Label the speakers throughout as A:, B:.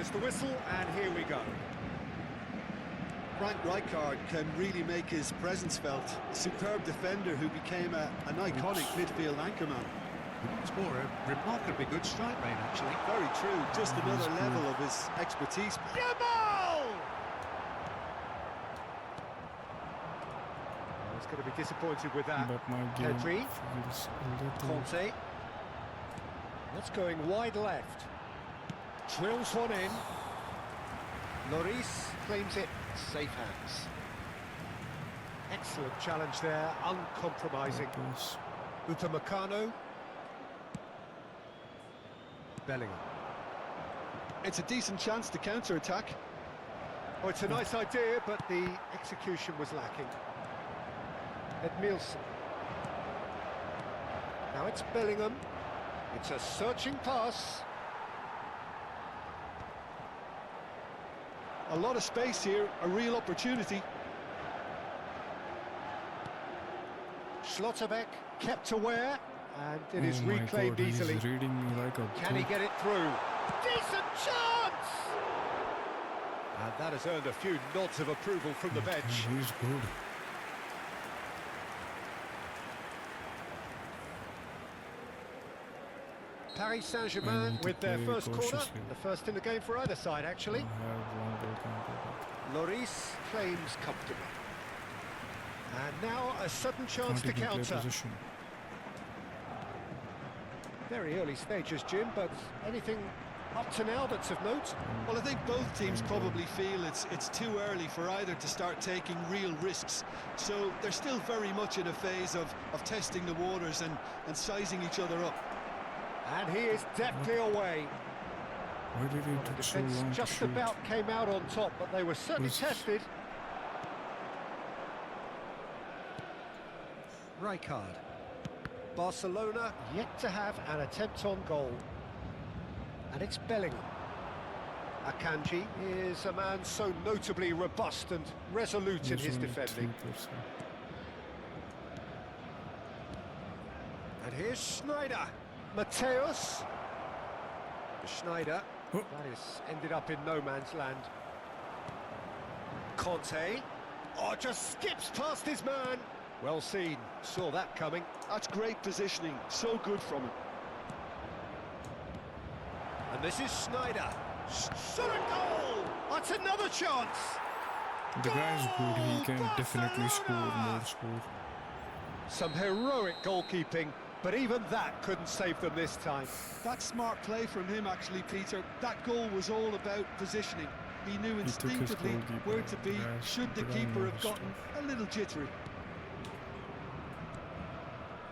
A: There's the whistle, and here we go.
B: Frank Rijkaard can really make his presence felt. A superb defender who became an iconic midfield anchorman.
A: It's more a remarkably good strike rate, actually.
B: Very true, just another level of his expertise.
A: Yamal! He's going to be disappointed with that.
C: But my game
A: Pedri.
C: feels a little...
A: Conte. That's going wide left. Drills one in. Lloris claims it. Safe hands. Excellent challenge there, uncompromising.
C: Yes.
A: Upamecano. Bellingham.
B: It's a decent chance to counter-attack.
A: Oh, it's a nice idea, but the execution was lacking. Edmilson. Now it's Bellingham. It's a searching pass.
B: A lot of space here, a real opportunity.
A: Schlotterbeck kept aware, and it is
C: Oh my
A: reclaimed
C: God, he's
A: easily.
C: reading me like a
A: Can he
C: book.
A: get it through? Decent chance! And that has earned a few nods of approval from the bench.
C: He's good.
A: Paris
C: I
A: Saint-Germain
C: need to
A: with their
C: play
A: first corner,
C: cautiously.
A: the first in the game for either side,
C: I
A: actually.
C: have one ball counter.
A: Lloris claims comfortably. And now a sudden chance
C: Can't
A: to
C: even play
A: counter.
C: position.
A: Very early stages, Jim, but anything up to now that's of note?
B: Well, I think both teams probably feel it's too early for either to start taking real risks. So they're still very much in a phase of testing the waters and sizing each other up.
A: And he is deftly away.
C: Why did it
A: The
C: take so
A: defence
C: long to
A: just
C: shoot?
A: about came out on top, but they were certainly
C: Was-
A: tested. Rijkaard. Barcelona yet to have an attempt on goal. And it's Bellingham. Akanji is a man so notably robust and resolute in
C: There's
A: his
C: only
A: defending.
C: 3%.
A: And here's Schneider. Mateus. Schneider.
C: Oh.
A: That is ended up in no man's land. Conte. Oh, just skips past his man. Well seen. Saw that coming.
B: That's great positioning, so good from him.
A: And this is Schneider. Shot a goal! That's another chance!
C: The guy's good, he can
A: Goal,
C: definitely score
A: Barcelona!
C: more score.
A: Some heroic goalkeeping, but even that couldn't save them this time.
B: That's smart play from him, actually, Peter. That goal was all about positioning. He knew
C: He took his
B: instinctively
C: goalkeeper
B: where to be,
C: as
B: should the
C: the
B: keeper
C: runner
B: have
C: was
B: gotten a little jittery.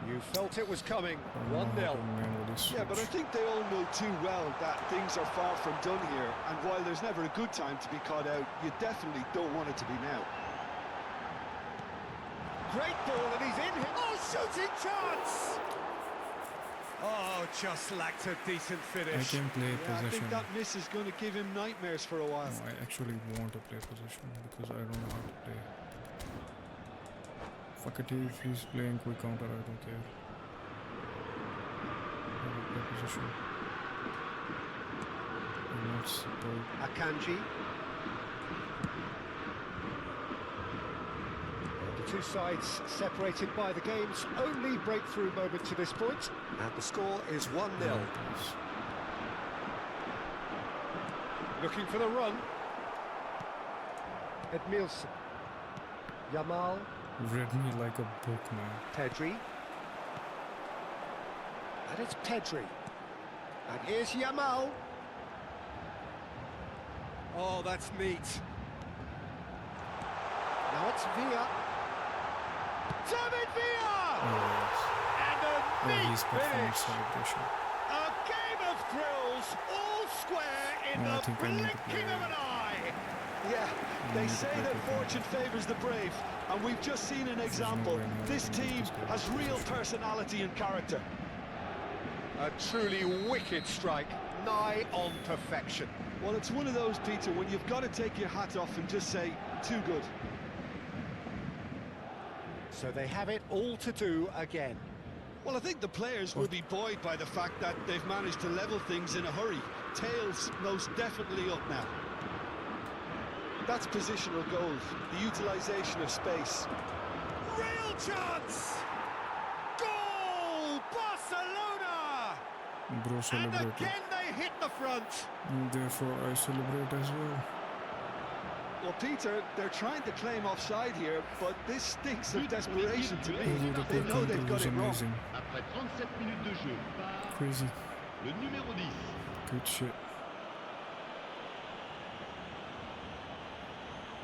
A: You felt it was coming.
C: I don't know
A: 1-0.
C: how to manually
B: Yeah, but I
C: switch.
B: think they all know too well that things are far from done here, and while there's never a good time to be caught out, you definitely don't want it to be now.
A: Great ball, and he's in here. Oh, shooting chance! Oh, just lacked a decent
C: I
A: finish.
C: can play
B: Yeah, I
C: possession.
B: think that miss is going to give him nightmares for a while.
C: No, I actually want to play possession because I don't know how to play. Fuck it, if he's playing quick counter, I don't care. I will play possession. I'm not supposed.
A: Akanji. The two sides separated by the game's only breakthrough moment to this point, and the score is 1-0. Looking for the run. Edmilson. Yamal.
C: Read me like a book, man.
A: Pedri. And it's Pedri. And here's Yamal. Oh, that's neat. Now it's Villa. David Villa! And a
C: Oh,
A: neat
C: his performance
A: finish.
C: celebration.
A: A game of thrills, all square in
C: No, I
A: the
C: think I need to
A: blinking
C: play.
A: of an eye.
B: Yeah, they
C: need to
B: say
C: play
B: that
C: quick
B: fortune favours the brave, and we've just seen an example.
C: way now
B: This
C: we can
B: team
C: use this
B: has
C: goal.
B: real personality and character.
A: A truly wicked strike, nigh on perfection.
B: Well, it's one of those, Peter, when you've got to take your hat off and just say, too good.
A: So they have it all to do again.
B: Well, I think the players will be buoyed by the fact that they've managed to level things in a hurry. Tails most definitely up now. That's positional goals, the utilisation of space.
A: Real chance! Goal! Barcelona!
C: Bro
A: And
C: celebrated.
A: again they hit the front.
C: Therefore, I celebrate as well.
B: Well, Peter, they're trying to claim offside here, but this stinks of desperation to me.
C: Although the
B: They
C: goal
B: know they've
C: control
B: got
C: was
B: it wrong.
C: amazing.
D: Après 37 minutes de jeu par
C: Crazy.
D: le numéro 10.
C: Good shit.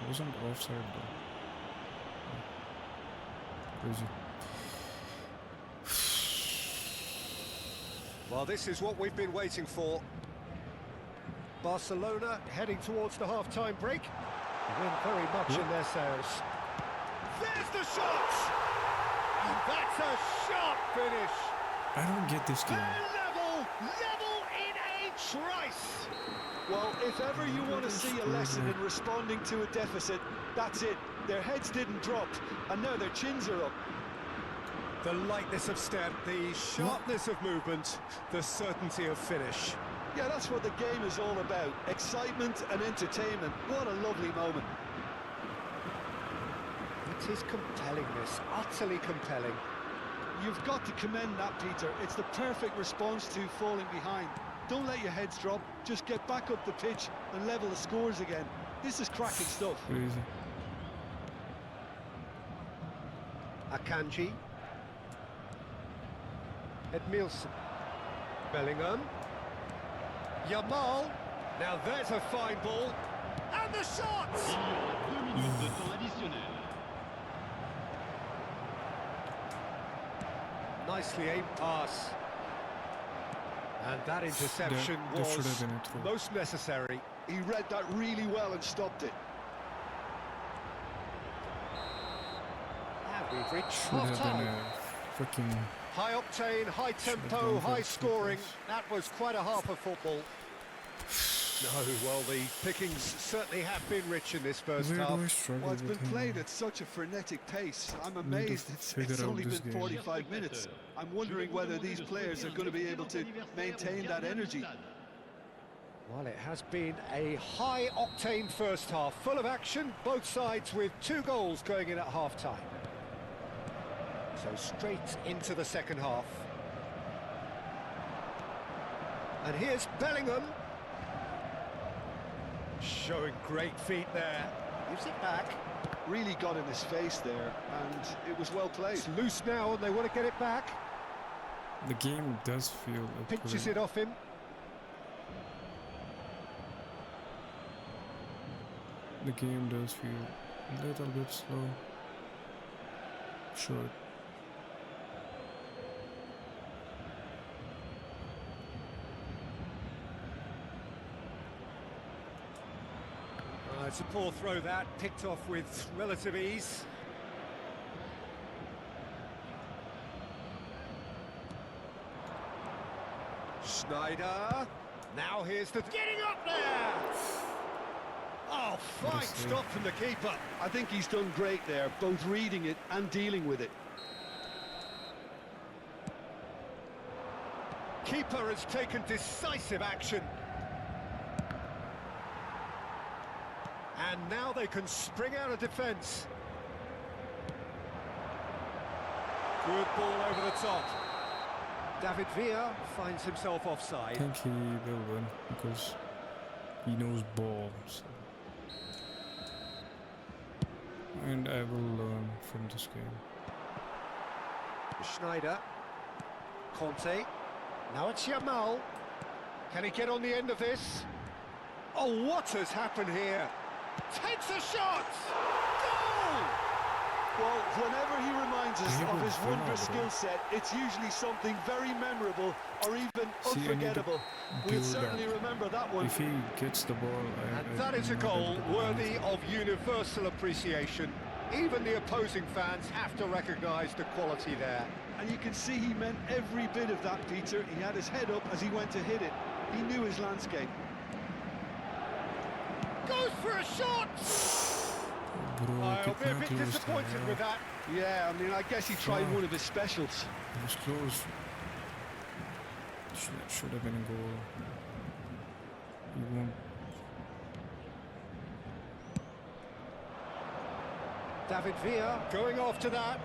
C: Wasn't offside though. Crazy.
A: Well, this is what we've been waiting for. Barcelona heading towards the half-time break. The wind very much in their sails. There's the shot! And that's a sharp finish.
C: I don't get this game.
A: They're level in a trice.
B: Well, if ever you want to see a lesson in responding to a deficit, that's it. Their heads didn't drop, and now their chins are up.
A: The lightness of step, the sharpness of movement, the certainty of finish.
B: Yeah, that's what the game is all about. Excitement and entertainment. What a lovely moment.
A: It is compelling, this, utterly compelling.
B: You've got to commend that, Peter. It's the perfect response to falling behind. Don't let your heads drop. Just get back up the pitch and level the scores again. This is cracking stuff.
C: Crazy.
A: Akanji. Edmilson. Bellingham. Yamal. Now there's a fine ball. And the shot!
D: Il y aura 2 minutes de temps additionnel.
A: Nicely aimed pass. And that interception
C: That should have
A: was
C: been a throw.
A: most necessary.
B: He read that really well and stopped it.
A: And we've reached
C: Should have been
A: half-time.
C: a freaking.
A: High octane, high tempo,
C: gone for
A: high
C: the
A: scoring.
C: sneakers.
A: That was quite a half of football. No, well, the pickings certainly have been rich in this first
C: Where do I
A: half.
C: struggle
B: Well, it's
C: with
B: been
C: him?
B: played at such a frenetic pace. I'm
C: to
B: amazed it's
C: figure out
B: only
C: this
B: been
C: game.
B: 45 minutes. I'm wondering whether these players are going to be able to maintain that energy.
A: Well, it has been a high-octane first half, full of action, both sides with 2 goals going in at half-time. So straight into the second half. And here's Bellingham. Showing great feet there. Gives it back.
B: Really got in his face there, and it was well played.
A: It's loose now and they want to get it back.
C: The game does feel.
A: Pinches it off him.
C: The game does feel a little bit slow. Short.
A: It's a poor throw that, picked off with relative ease. Schneider. Now here's the... Getting up there! Oh, fine stop from the keeper.
B: I think he's done great there, both reading it and dealing with it.
A: Keeper has taken decisive action. And now they can spring out of defence. Good ball over the top. David Villa finds himself
C: I
A: offside.
C: think he will win because he knows ball. So. And I will learn from this game.
A: Schneider. Conte. Now it's Yamal. Can he get on the end of this? Oh, what has happened here? Takes a shot! Goal!
B: Well, whenever he reminds us
C: Yeah,
B: of his
C: but
B: wondrous
C: Ronaldo.
B: skill set, it's usually something very memorable or even
C: See, I need to
B: unforgettable. We'll
C: build
B: certainly
C: up.
B: remember that one.
C: If he gets the ball,
A: And that is a goal worthy of universal appreciation. Even the opposing fans have to recognise the quality there.
B: And you can see he meant every bit of that, Peter. He had his head up as he went to hit it. He knew his landscape.
A: Goes for a shot!
C: Bro,
A: I'll be a
C: कितना
A: bit
C: close था
A: disappointed
C: यार.
A: with that.
B: Yeah, I mean, I guess he tried
C: Oh.
B: one of his specials.
C: It was close. Should have been a goal. You won't.
A: David Villa going after that.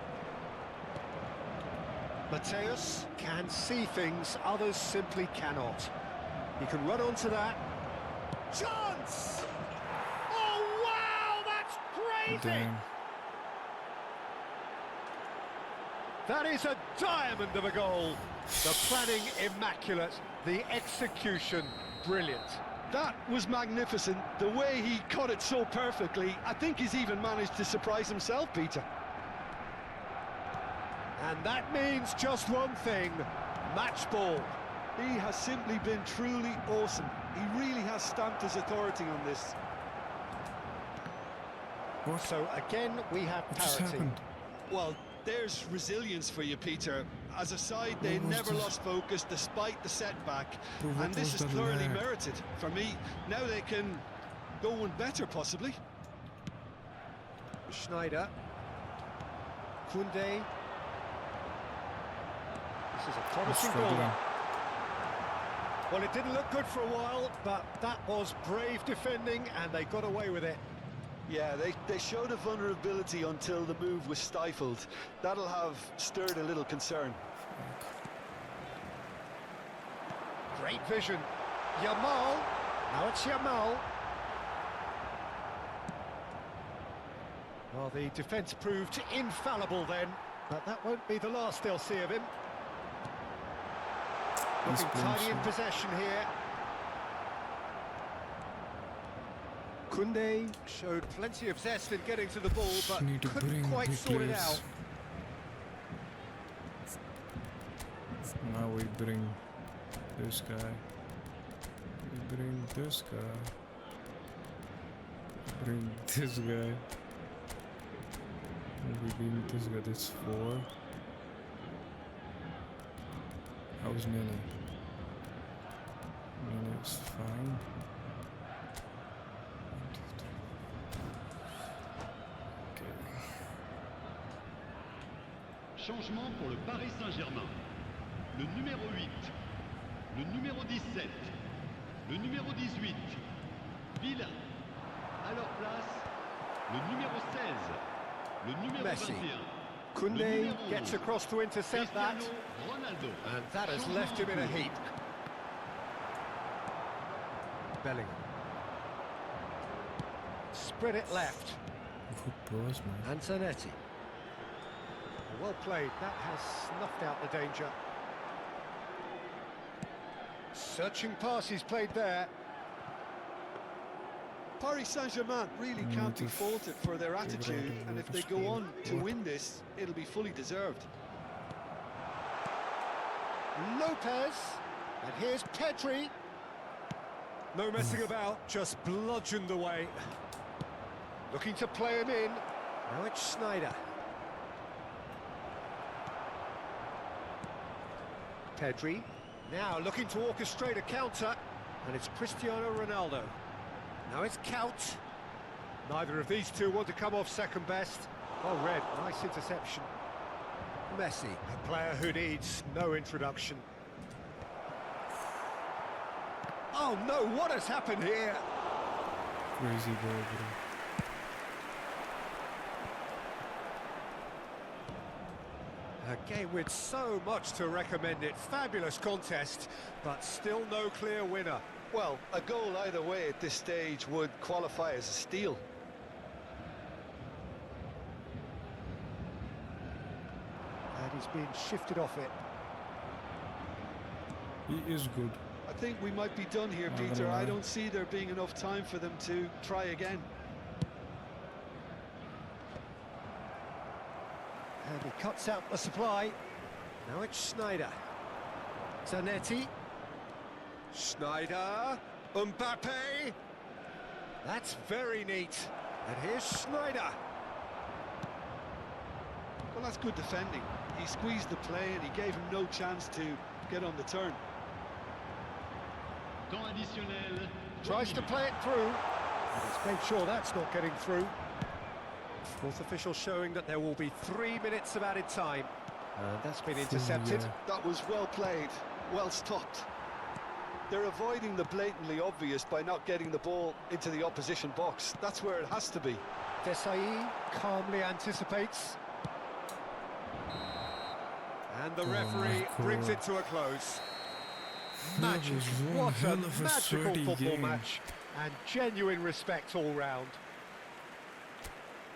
A: Mateus can see things others simply cannot. He can run onto that. Chance! Oh, wow, that's crazy!
C: Damn.
A: That is a diamond of a goal. The planning immaculate, the execution brilliant.
B: That was magnificent. The way he cut it so perfectly, I think he's even managed to surprise himself, Peter.
A: And that means just one thing, match ball.
B: He has simply been truly awesome. He really has stamped his authority on this.
C: What?
A: So again, we have
C: What just
A: parity.
C: happened?
B: Well, there's resilience for you, Peter. As a side, they
C: What was
B: never
C: this?
B: lost focus despite the setback.
C: Bro, what
B: And this
C: was
B: is
C: that
B: thoroughly
C: lag?
B: merited. For me, now they can go one better, possibly.
A: Schneider. Koundé. This is a promising goal.
C: Struggling.
A: Well, it didn't look good for a while, but that was brave defending and they got away with it.
B: Yeah, they showed a vulnerability until the move was stifled. That'll have stirred a little concern.
A: Great vision. Yamal. Now it's Yamal. Well, the defence proved infallible then, but that won't be the last they'll see of him.
C: He's
A: Looking
C: playing
A: tidy in
C: so-
A: possession here. Koundé showed plenty of zest in getting to the ball, but
C: Need to
A: couldn't
C: bring
A: quite
C: big
A: sort it
C: players.
A: out.
C: Now we bring this guy. We bring this guy. Bring this guy. And we bring this guy. That's 4. How's Nene? Nene is fine. 1, 2, 3. Okay.
D: Changement pour le Paris Saint-Germain. Le numéro 8, le numéro 17, le numéro 18, Villa. À leur place, le numéro 16, le numéro
A: Messi.
D: 21.
A: Koundé gets across to intercept that,
D: Cristiano Ronaldo.
A: and that has
D: Changement
A: left him in a
D: en cours.
A: heap. Bellingham. Spread it left.
C: Good pass, man.
A: Antonetti. Well played, that has snuffed out the danger. Searching pass he's played there.
B: Paris Saint-Germain really can't be faulted for their attitude, and if they go on to win this, it'll be fully deserved.
A: Lopez. And here's Pedri. No messing about, just bludgeoned away. Looking to play him in. Now it's Schneider. Pedri. Now looking to orchestrate a counter. And it's Cristiano Ronaldo. Now it's Kaut. Neither of these two want to come off second best. Well read, nice interception. Messi, a player who needs no introduction. Oh no, what has happened here?
C: Crazy ball, bro.
A: A game with so much to recommend it. Fabulous contest, but still no clear winner.
B: Well, a goal either way at this stage would qualify as a steal.
A: And he's been shifted off it.
C: He is good.
B: I think we might be done here,
C: Not gonna
B: Peter. I
C: lie.
B: don't see there being enough time for them to try again.
A: And he cuts out the supply. Now it's Schneider. Zanetti. Schneider. Mbappe. That's very neat. And here's Schneider.
B: Well, that's good defending. He squeezed the play and he gave him no chance to get on the turn.
D: Temps additionnel.
A: Tries to play it through. And he's made sure that's not getting through. Fourth official showing that there will be 3 minutes of added time. And that's been intercepted.
C: yeah.
B: That was well played, well stopped. They're avoiding the blatantly obvious by not getting the ball into the opposition box. That's where it has to be.
A: Desai calmly anticipates. And the
C: Oh
A: referee
C: my
A: brings
C: God.
A: it to a close.
C: That
A: Magic.
C: was one
A: What a
C: hell of a
A: magical
C: sweaty
A: football
C: game.
A: match. And genuine respect all round.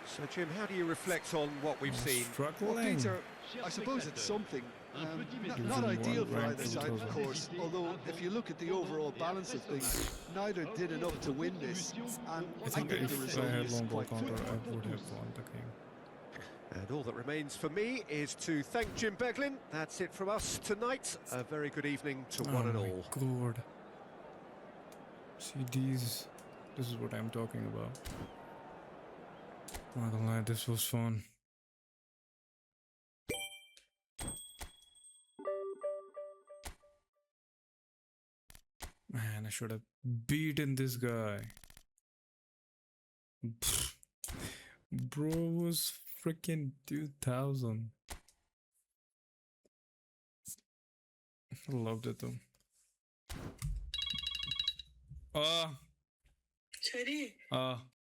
A: So, Jim, how do you reflect on what we've seen?
B: Well,
C: Struggling.
B: Peter,
D: Chers
B: I suppose it's
D: spectateurs,
B: something.
D: un petit
B: Not,
D: message.
B: not ideal for
C: Ranked
B: either side, of
C: 2000.
B: course. Although, if you look at the overall balance of things, neither did enough to win this. And
C: I think
B: the
C: if
B: result
C: I had
B: is
C: long ball
B: quite
C: counter,
B: football.
C: I would have won the game.
A: And all that remains for me is to thank Jim Beglin. That's it from us tonight. A very good evening to one and
C: Oh
A: all.
C: my God. See, this is what I'm talking about. Not gonna lie, this was fun. Man, I should have beaten this guy. Pfft. Bro was freaking 2000. Loved it though. Ah.
E: Cherry.
C: Ah.